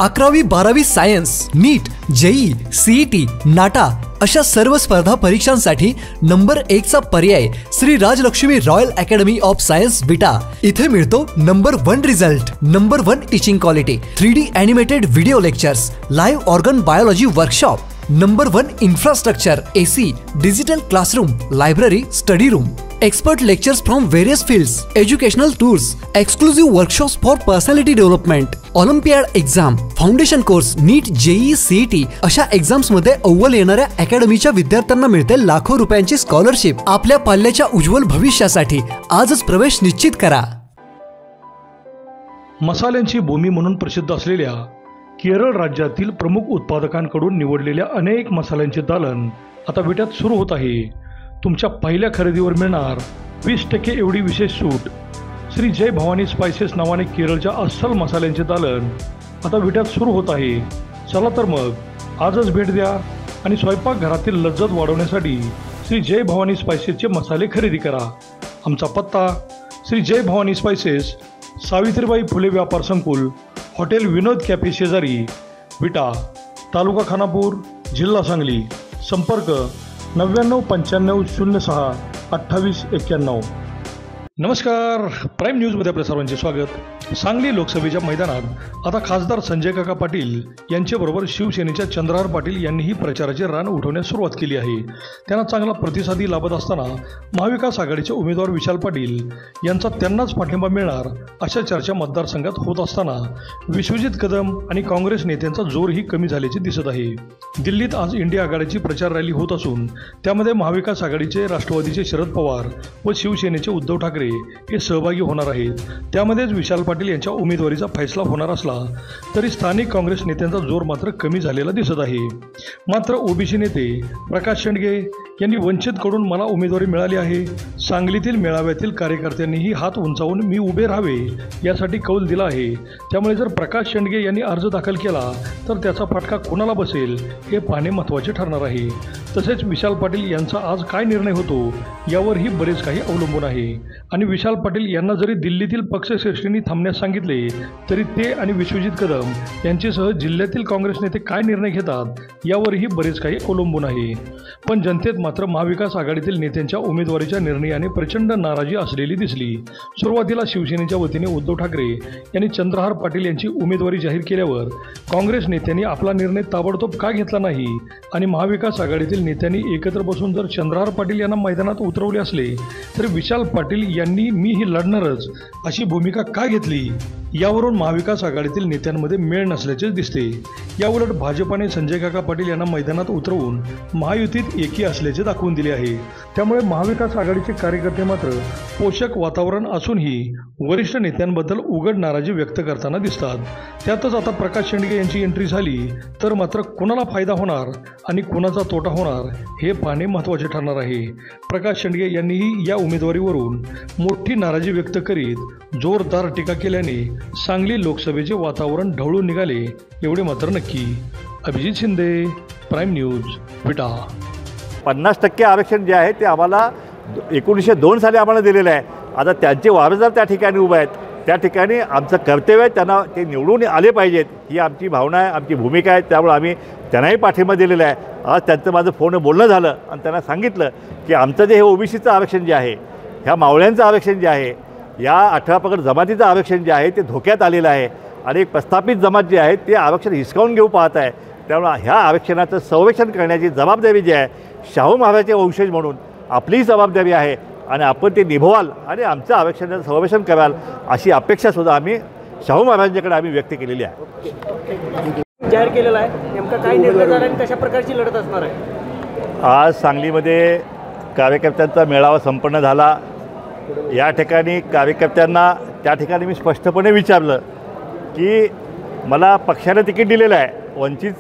11वी 12वी science, NEET, JEE, CET, NATA अशा सर्व स्पर्धा परीक्षांसाठी नंबर 1 चा पर्याय Shri Rajlakshmi royal academy of science Vita. इथे मिळतो number 1 result, number 1 teaching quality, 3D animated video lectures, live organ biology workshop, number 1 infrastructure, AC, digital classroom, library, study room, expert lectures from various fields, educational tours, exclusive workshops for personality development, Olympiad exam, foundation course, NEET, JEE, CET अशा एक्झाम्स मध्ये अव्वल येणाऱ्या अकॅडमीच्या विद्यार्थ्यांना मिळते लाखो रुपयांची scholarship. आपल्या पाल्याच्या उज्ज्वल भविष्यासाठी आजच प्रवेश निश्चित करा। मसाल्यांची भूमी म्हणून प्रसिद्ध असलेल्या केरळ राज्यातील प्रमुख उत्पादकांकडून निवडलेल्या अनेक मसाल्यांचे दालन आता विट्यात सुरू होत आहे। तुमच्या पहिल्या खरेदीवर मिळणार 20% एवढी विशेष सूट। श्री जय भवानी स्पाइसेस नावाने केरळच्या अस्सल मसाल्यांचे दालन आता विट्यात सुरू होत आहे। चला तर मग आजच भेट द्या आणि स्वयंपाकघरातील लज्जत वाढवण्यासाठी श्री जय भवानी स्पाइसेसचे मसाले खरेदी करा। आमचा पत्ता श्री जय भवानी स्पाइसेस, सावित्रीबाई फुले व्यापार संकुल, हॉटेल विनोद कॅफे शेजारी, विटा, तालुका खानापूर, जिल्हा सांगली। संपर्क 99 95 06 28 91। नमस्कार, प्राईम न्यूजमध्ये आपल्या सर्वांचे स्वागत। सांगली लोकसभेच्या मैदानात आता खासदार संजय काका पाटील यांच्याबरोबर शिवसेनेच्या चंद्रहार पाटील यांनीही प्रचाराचे रान उठवण्यास सुरुवात केली आहे। त्यांना चांगला प्रतिसादी लाभत असताना महाविकास आघाडीचे उमेदवार विशाल पाटील यांचा त्यांनाच पाठिंबा मिळणार अशा चर्चा मतदारसंघात होत असताना विश्वजित कदम आणि काँग्रेस नेत्यांचा जोरही कमी झाल्याचे दिसत आहे। दिल्लीत आज इंडिया आघाडीची प्रचार रॅली होत असून त्यामध्ये महाविकास आघाडीचे राष्ट्रवादीचे शरद पवार व शिवसेनेचे उद्धव ठाकरे हे सहभागी होणार आहेत। त्यामध्येच विशाल पाटील यांच्या उमेदवारीचा फैसला होणार असला तरी स्थानिक काँग्रेस नेत्यांचा जोर मात्र कमी झालेला दिसत आहे। मात्र ओबीसी नेते प्रकाश शेंडगे यांनी वंचितकडून मला उमेदवारी मिळाली आहे, सांगलीतील मेळाव्यातील कार्यकर्त्यांनीही हात उंचावून मी उभे राहावे यासाठी कौल दिला आहे। त्यामुळे जर प्रकाश शेंडगे यांनी अर्ज दाखल केला तर त्याचा फटका कोणाला बसेल हे पाहणे महत्त्वाचे ठरणार आहे। तसेच विशाल पाटील यांचा आज काय निर्णय होतो यावरही बरेच काही अवलंबून आहे। आणि विशाल पाटील यांना जरी दिल्लीतील पक्षश्रेष्ठींनी थांबण्यास सांगितले तरी ते आणि विश्वजित कदम यांच्यासह जिल्ह्यातील काँग्रेस नेते काय निर्णय घेतात यावरही बरेच काही अवलंबून आहे। पण जनतेत मात्र महाविकास आघाडीतील नेत्यांच्या उमेदवारीच्या निर्णयाने प्रचंड नाराजी असलेली दिसली। सुरुवातीला शिवसेनेच्या वतीने उद्धव ठाकरे यांनी चंद्रहार पाटील यांची उमेदवारी जाहीर केल्यावर काँग्रेस नेत्यांनी आपला निर्णय ताबडतोब का घेतला नाही आणि महाविकास आघाडीतील नेत्यांनी एकत्र बसून जर चंद्रहार पाटील यांना मैदानात उतरवले असले तर विशाल पाटील यांनी मी ही लढणारच अशी भूमिका का घेतली यावरून महाविकास आघाडीतील नेत्यांमध्ये मेळ नसल्याचेच दिसते। याउलट भाजपाने संजय काका पाटील यांना मैदानात उतरवून महायुतीत एकी असल्याचे दाखवून दिले आहे। त्यामुळे महाविकास आघाडीचे कार्यकर्ते मात्र पोषक वातावरण असूनही वरिष्ठ नेत्यांबद्दल उघड नाराजी व्यक्त करताना दिसतात। त्यातच आता प्रकाश शेंडगे यांची एंट्री झाली तर मात्र कोणाला फायदा होणार आणि कोणाचा तोटा होणार हे पाहणे महत्त्वाचे ठरणार आहे। प्रकाश शेंडगे यांनीही या उमेदवारीवरून मोठी नाराजी व्यक्त करीत जोरदार टीका केल्याने सांगली लोकसभेचे वातावरण ढवळून निघाले एवढे मात्र नक्की। अभिजित शिंदे, प्राईम न्यूज, विटा। 50% आरक्षण जे आहे ते आम्हाला 1902 साली आम्हाला दिलेलं आहे। आता त्यांचे वारसदार त्या ठिकाणी उभे आहेत, त्या ठिकाणी आमचं कर्तव्य आहे, त्यांना ते निवडून आले पाहिजेत ही आमची भावना आहे, आमची भूमिका आहे। त्यामुळे आम्ही त्यांनाही पाठिंबा दिलेला आहे। आज त्यांचं माझं फोनवर बोलणं झालं आणि त्यांना सांगितलं की आमचं जे हे ओबीसीचं आरक्षण जे आहे, ह्या मावळ्यांचं आरक्षण जे आहे, या 18 पगड जमातीचं आरक्षण जे आहे ते धोक्यात आलेलं आहे आणि एक प्रस्थापित जमात जे आहे ते आरक्षण हिसकावून घेऊ पाहत आहे। त्यामुळे ह्या आरक्षणाचं संरक्षण करण्याची जबाबदारी जी आहे शाहू महाराजांचे वंशज म्हणून आपलीही जबाबदारी आहे आणि आपण ते निभवाल आणि आमचं आरक्षणाचं संरक्षण कराल अशी अपेक्षासुद्धा आम्ही शाहू महाराजांच्याकडे आम्ही व्यक्त केलेली आहे। जाहीर केलेला आहे, नेमका काय निर्णय झाला आणि कशा प्रकारची लढत असणार आहे? आज सांगलीमध्ये कार्यकर्त्यांचा मेळावा संपन्न झाला। या ठिकाणी कार्यकर्त्यांना त्या ठिकाणी मी स्पष्टपणे विचारलं की मला पक्षाने तिकीट दिलेलं आहे, वंचित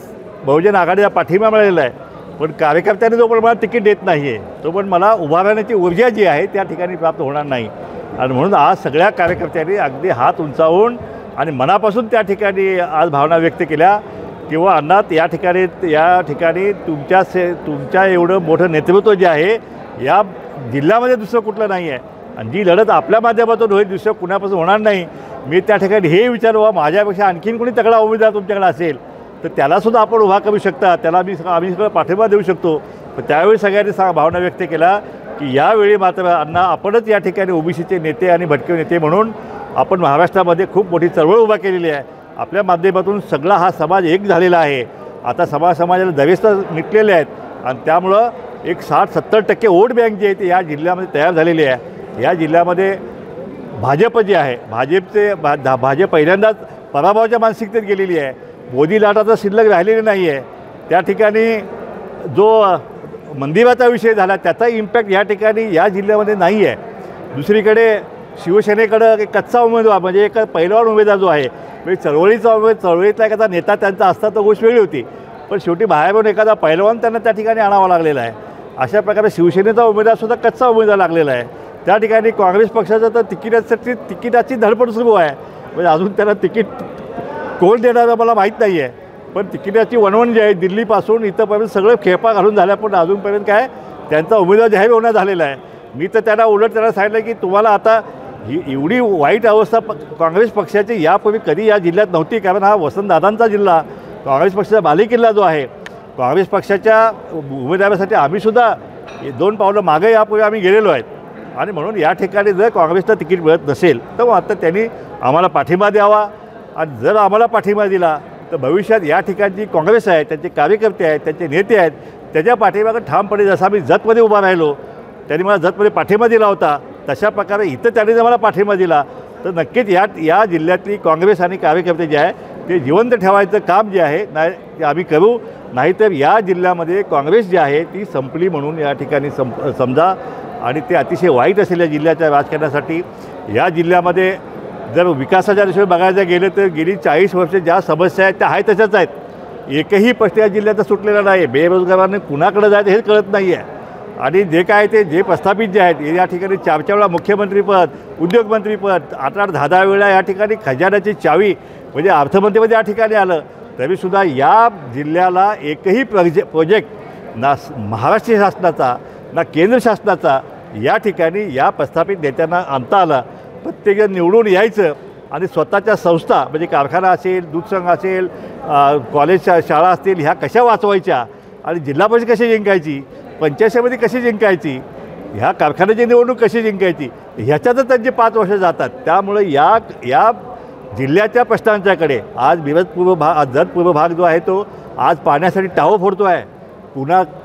बहुजन आघाडीचा पाठिंबा मिळालेला आहे, पण कार्यकर्त्यांनी जो पण मला तिकीट देत नाही आहे तो पण मला उभा राहण्याची ऊर्जा जी आहे त्या ठिकाणी प्राप्त होणार नाही। आणि म्हणून आज सगळ्या कार्यकर्त्यांनी अगदी हात उंचावून आणि मनापासून त्या ठिकाणी आज भावना व्यक्त केल्या किंवा अण्णा या ठिकाणी तुमच्या एवढं मोठं नेतृत्व जे आहे या जिल्ह्यामध्ये दुसरं कुठलं नाही आहे आणि जी लढत आपल्या माध्यमातून होईल दुसरं कुणापासून होणार नाही। मी त्या ठिकाणी हे विचारू माझ्यापेक्षा आणखीन कोणी तगडा उमेदवार तुमच्याकडे असेल तर त्यालासुद्धा आपण उभा करू शकता, त्याला आम्ही सगळं पाठिंबा देऊ शकतो. पण त्यावेळी सगळ्यांनी भावना व्यक्त केला की यावेळी मात्र अण्णा आपणच या ठिकाणी ओबीसीचे नेते आणि भटके नेते म्हणून आपण महाराष्ट्रामध्ये खूप मोठी चळवळ उभा केलेली आहे. आपल्या माध्यमातून सगळा हा समाज एक झालेला आहे. आता समाजाला दवेस्त मिटलेले आहेत आणि त्यामुळं एक 60-70% वोट बँक जी आहे ती या जिल्ह्यामध्ये तयार झालेली आहे. या जिल्ह्यामध्ये भाजप जे आहे भाजप पहिल्यांदाच पराभवाच्या मानसिकतेत गेलेली आहे. मोदी लाट आता शिल्लक राहिलेली नाही आहे. त्या ठिकाणी जो मंदिराचा विषय झाला त्याचा इम्पॅक्ट या ठिकाणी या जिल्ह्यामध्ये नाही आहे. दुसरीकडे शिवसेनेकडं एक कच्चा उमेदवार म्हणजे एक पहिलवान उमेदवार जो आहे म्हणजे चळवळीतला एखादा नेता त्यांचा असता तर गोष्ट वेगळी होती, पण शेवटी बाहेरून एखादा पहिलवान त्यांना त्या ठिकाणी आणावा लागलेला आहे. अशा प्रकारे शिवसेनेचा उमेदवारसुद्धा कच्चा उमेदवार लागलेला आहे. त्या ठिकाणी काँग्रेस पक्षाचं तर तिकिटाची धडपड सुरू आहे. म्हणजे अजून त्याला तिकीट कोण देणारं मला माहीत नाही आहे, पण तिकिटाची वणवण जी आहे दिल्लीपासून इथंपर्यंत सगळं खेपा घालून झाल्या, पण अजूनपर्यंत काय त्यांचा उमेदवार जाहीर होण्यात झालेला आहे. मी तर त्यांना सांगितलं की तुम्हाला आता ही एवढी वाईट अवस्था काँग्रेस पक्षाची यापूर्वी कधी या जिल्ह्यात नव्हती, कारण हा वसंतदादांचा जिल्हा काँग्रेस पक्षाचा बालेकिल्ला जो आहे. काँग्रेस पक्षाच्या उमेदवारासाठी आम्हीसुद्धा 2 पावलं मागे यापूर्वी आम्ही गेलेलो आहेत आणि म्हणून या ठिकाणी जर काँग्रेसला तिकीट मिळत नसेल तर मग आता त्यांनी आम्हाला पाठिंबा द्यावा आणि जर आम्हाला पाठिंबा दिला तर भविष्यात या ठिकाणची काँग्रेस आहे, त्यांचे कार्यकर्ते आहेत, त्यांचे नेते आहेत, त्याच्या पाठिंबाकडे ठामपणे जसं आम्ही जतमध्ये उभा राहिलो त्यांनी मला जतमध्ये पाठिंबा दिला होता तशा प्रकारे इथं त्यांनी जर मला पाठिंबा दिला तर नक्कीच या जिल्ह्यातली काँग्रेस आणि कार्यकर्ते जे आहे ते जिवंत ठेवायचं काम जे आहे ते आम्ही करू. नाहीतर या जिल्ह्यामध्ये काँग्रेस जी आहे ती संपली म्हणून या ठिकाणी समजा आणि ते अतिशय वाईट असेल या जिल्ह्याच्या राजकारणासाठी. या जिल्ह्यामध्ये जर विकासाच्या दिशेने बघायचं गेलं तर गेली 40 वर्ष ज्या समस्या आहेत त्या आहे तशाच आहेत. एकही प्रश्न या जिल्ह्याचा सुटलेला नाही. बेरोजगारांनी कुणाकडे जायचं हे कळत नाही आहे आणि जे काय ते जे प्रस्थापित जे आहेत या ठिकाणी 4 वेळा मुख्यमंत्रीपद, उद्योगमंत्रीपद, 8-10 वेळा या ठिकाणी खजान्याची चावी म्हणजे अर्थमंत्रीपद या ठिकाणी आलं तरीसुद्धा या जिल्ह्याला एकही प्रोजेक्ट ना महाराष्ट्र शासनाचा ना केंद्र शासनाचा या ठिकाणी या प्रस्थापित नेत्यांना आणता आला. प्रत्येकजण निवडून यायचं आणि स्वतःच्या संस्था म्हणजे कारखाना असेल, दूध संघ असेल, कॉलेज शाळा असतील ह्या कशा वाचवायच्या आणि जिल्हा परिषद कशी जिंकायची, पंचायत समिती कशी जिंकायची, ह्या कारखान्याची निवडणूक कशी जिंकायची ह्याच्यातच त्यांचे 5 वर्ष जातात. त्यामुळे या जिल्ह्याच्या प्रश्नांच्याकडे आज जत पूर्व भाग जो आहे तो आज पाण्यासाठी टाहो फोडतो आहे.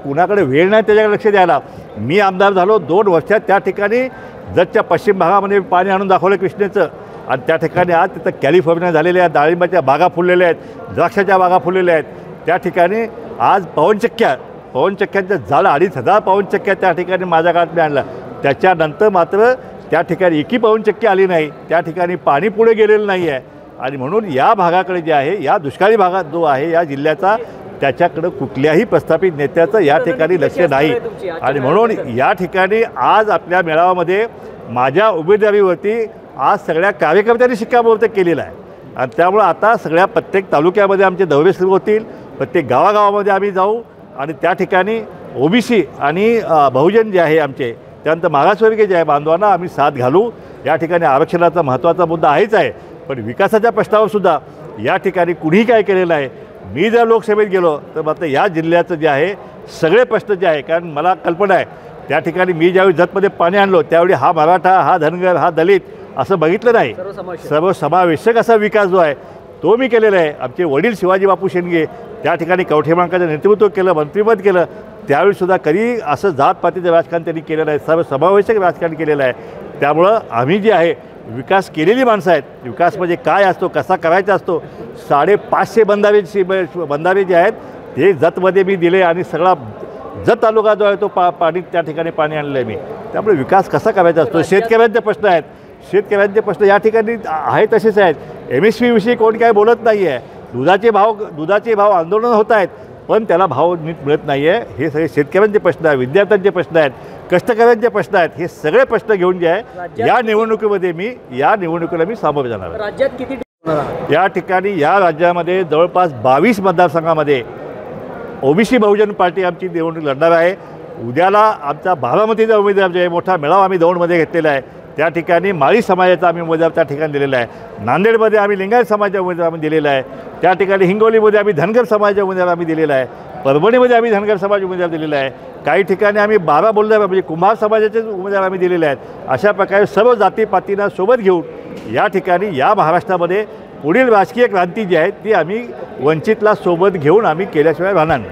कुणाकडे वेळ नाही त्याच्याकडे लक्ष द्यायला. मी आमदार झालो 2 वर्षात त्या ठिकाणी जतच्या पश्चिम भागामध्ये पाणी आणून दाखवलं कृष्णेचं आणि त्या ठिकाणी आज तिथं कॅलिफोर्निया झालेल्या आहेत, डाळिंबाच्या बागा फुललेल्या आहेत, द्राक्षाच्या बागा फुललेल्या आहेत. त्या ठिकाणी आज पवनचक्क्यांचं झालं 2500 पवनचक्क्या त्या ठिकाणी माझ्या काळात मी आणलं. त्याच्यानंतर मात्र त्या ठिकाणी एकही पवनचक्की आली नाही. त्या ठिकाणी पाणी पुढे गेलेलं नाही आहे आणि म्हणून या भागाकडे जे आहे या दुष्काळी भागात जो आहे या जिल्ह्याचा त्याच्याकडं कुठल्याही प्रस्थापित नेत्याचं या ठिकाणी लक्ष नाही आणि म्हणून या ठिकाणी आज आपल्या मेळाव्यामध्ये माझ्या उमेदवारीवरती आज सगळ्या कार्यकर्त्यांनी शिक्कामोर्तब केलेलं आहे आणि त्यामुळं आता सगळ्या प्रत्येक तालुक्यामध्ये आमचे दौरे सुरू होतील. प्रत्येक गावागावामध्ये आम्ही जाऊ आणि त्या ठिकाणी ओबीसी आणि बहुजन जे आहे आमचे त्यानंतर मागासवर्गीय जे आहे बांधवांना आम्ही साथ घालू. या ठिकाणी आरक्षणाचा महत्त्वाचा मुद्दा आहेच आहे, पण विकासाच्या प्रश्नावरसुद्धा या ठिकाणी कुणीही काय केलेलं आहे. मी जर लोकसभेत गेलो तर मात्र या जिल्ह्याचं जे आहे सगळे प्रश्न जे आहे कारण मला कल्पना आहे त्या ठिकाणी मी ज्यावेळी जतमध्ये पाणी आणलो त्यावेळी हा मराठा, हा धनगर, हा दलित असं बघितलं नाही. सर्वसमावेशक असा विकास जो आहे तो मी केलेला आहे. आमचे वडील शिवाजी बापू शेंडगे त्या ठिकाणी कवठेमहांकाचं नेतृत्व केलं, मंत्रिपद केलं, त्यावेळीसुद्धा कधी असं जातपातीचं राजकारण त्यांनी केलेलं आहे, सर्वसमावेशक राजकारण केलेलं आहे. त्यामुळं आम्ही जे आहे विकास केलेली माणसं आहेत. विकास म्हणजे काय असतो, कसा करायचा असतो. 550 बंधारे जे आहेत ते जतमध्ये मी दिले आणि सगळा जत तालुका जो आहे तो पाणी त्या ठिकाणी पाणी आणलं आहे मी. त्यामुळे विकास कसा करायचा असतो. शेतकऱ्यांचे प्रश्न आहेत, शेतकऱ्यांचे प्रश्न या ठिकाणी आहे तसेच आहेत. MSP विषयी कोण काय बोलत नाही आहे. दुधाचे भाव आंदोलन होत आहेत पण त्याला भाव नीट मिळत नाही आहे. हे सगळे शेतकऱ्यांचे प्रश्न आहेत, विद्यार्थ्यांचे प्रश्न आहेत, कष्टकऱ्यांचे प्रश्न आहेत. हे सगळे प्रश्न घेऊन जे आहे या निवडणुकीला मी सामोरे जाणार आहे. राज्यात किती या ठिकाणी या राज्यामध्ये जवळपास 22 मतदारसंघामध्ये ओबीसी बहुजन पार्टी आमची निवडणूक लढणार आहे. उद्याला आमचा बारामतीचा उमेदवार जे आहे मोठा मेळावा आम्ही दौंडमध्ये घेतलेला आहे त्या ठिकाणी माळी समाजाचा आम्ही उमेदवार त्या ठिकाणी दिलेला आहे. नांदेडमध्ये आम्ही लिंगायत समाजाचा उमेदवार आम्ही दिलेला आहे. त्या ठिकाणी हिंगोलीमध्ये आम्ही धनगर समाजाचा उमेदवार आम्ही दिलेला आहे. परभणीमध्ये आम्ही धनगर समाज उमेदवार दिलेला आहे. काही ठिकाणी आम्ही 12 बोललो म्हणजे कुंभार समाजाचे उमेदवार आम्ही दिलेले आहेत. अशा प्रकारे सर्व जातीपातींना सोबत घेऊन या ठिकाणी या महाराष्ट्रामध्ये पुढील राजकीय क्रांती जी आहे ती आम्ही वंचितला सोबत घेऊन आम्ही केल्याशिवाय राहणार नाही.